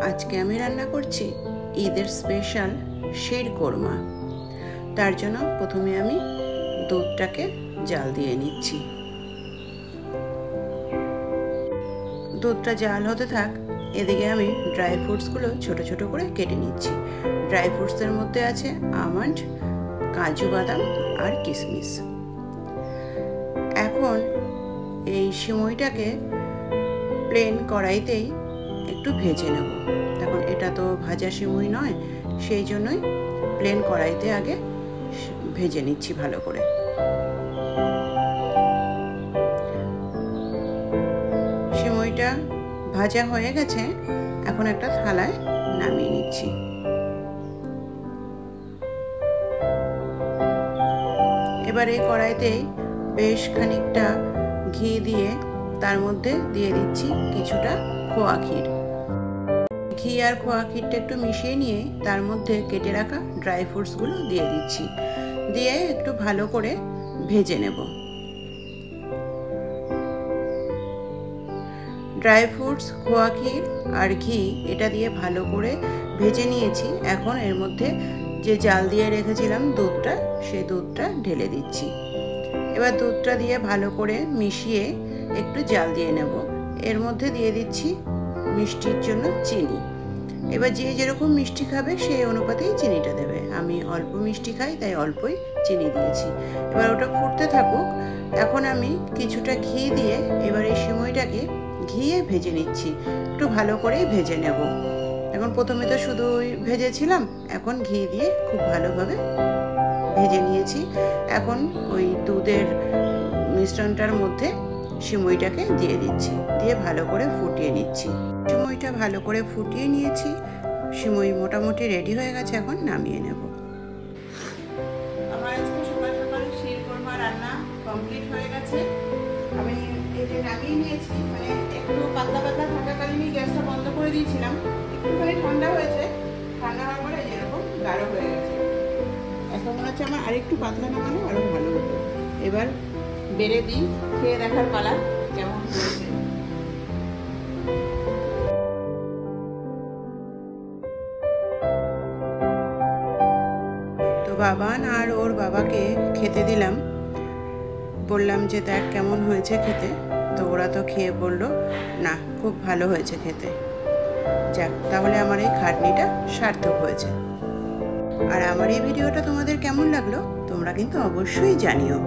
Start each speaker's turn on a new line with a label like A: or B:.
A: আজকে আমি রান্না করছি ঈদের স্পেশাল শির কোরমা। তার জন্য প্রথমে আমি দুধটাকে জাল দিয়ে নিচ্ছি। দুধটা জাল হতে থাক, এদিকে আমি ড্রাই ফ্রুটসগুলো ছোট ছোট করে কেটে নিচ্ছি। ড্রাই ফ্রুটসের মধ্যে আছে আমন্ড, কাজু বাদাম আর কিশমিশ। এখন এই সিমইটাকে প্লেন কড়াইতেই একটু ভেজে নেব। এখন এটা তো ভাজা সিমই নয়, সেই জন্যই প্লেন কড়াইতে আগে ভেজে নিচ্ছি ভালো করে। সিমইটা ভাজা হয়ে গেছে, এখন একটা থালায় নামিয়ে নিচ্ছি। এবার এই কড়াইতেই বেশ খানিকটা ঘি দিয়ে তার মধ্যে দিয়ে দিচ্ছি কিছুটা খোয়া ক্ষীর। ঘি আর খোয়া ক্ষীরটা একটু মিশিয়ে নিয়ে তার মধ্যে কেটে রাখা ড্রাই ফ্রুটসগুলো দিয়ে দিচ্ছি, দিয়ে একটু ভালো করে ভেজে নেব। ড্রাই ফ্রুটস, খোয়া ক্ষীর আর ঘি এটা দিয়ে ভালো করে ভেজে নিয়েছি। এখন এর মধ্যে যে জাল দিয়ে রেখেছিলাম দুধটা, সেই দুধটা ঢেলে দিচ্ছি। এবার দুধটা দিয়ে ভালো করে মিশিয়ে একটু জাল দিয়ে নেব। এর মধ্যে দিয়ে দিচ্ছি মিষ্টির জন্য চিনি। এবার যে যেরকম মিষ্টি খাবে সেই অনুপাতেই চিনিটা দেবে। আমি অল্প মিষ্টি খাই, তাই অল্পই চিনি দিয়েছি। এবার ওটা ফুটতে থাকুক। এখন আমি কিছুটা ঘি দিয়ে এবার এই সিমইটাকে ঘিয়ে ভেজে নিচ্ছি। একটু ভালো করেই ভেজে নেব। এখন প্রথমে তো শুধু ভেজেছিলাম, এখন ঘি দিয়ে খুব ভালোভাবে ভেজে নিয়েছি। এখন ওই দুধের মিশ্রণটার মধ্যে সিমইটাকে দিয়ে দিচ্ছি, দিয়ে ভালো করে ফুটিয়ে নিচ্ছি। সিমইটা ভালো করে ফুটিয়ে নিয়েছি, সিমই মোটামুটি রেডি হয়ে গেছে, এখন নামিয়ে নেব। আমার আজকে সকাল সকাল শির কোরমা রান্না কমপ্লিট হয়ে গেছে। আমি এই যে নামিয়ে নিয়েছি, মানে একটু পাতলা পাতলা থাকাকালীনই গ্যাসটা বন্ধ করে দিয়েছিলাম। একটুখানি ঠান্ডা হয়েছে, ঠান্ডা হওয়ার পরে যেরকম গাঢ় হয়ে গেছে। এখন মনে হচ্ছে আমার আরেকটু পাতলা নামানো আরো ভালো হতো। এবার বেড়ে দিই, খেয়ে দেখার পালা কেমন হয়েছে। তো বাবান আর ওর বাবাকে খেতে দিলাম, বললাম যে দেখ কেমন হয়েছে খেতে। তো ওরা তো খেয়ে বললো না, খুব ভালো হয়েছে খেতে। যাক, তাহলে আমার এই খাটনিটা সার্থক হয়েছে। আর আমার এই ভিডিওটা তোমাদের কেমন লাগলো তোমরা কিন্তু অবশ্যই জানিও।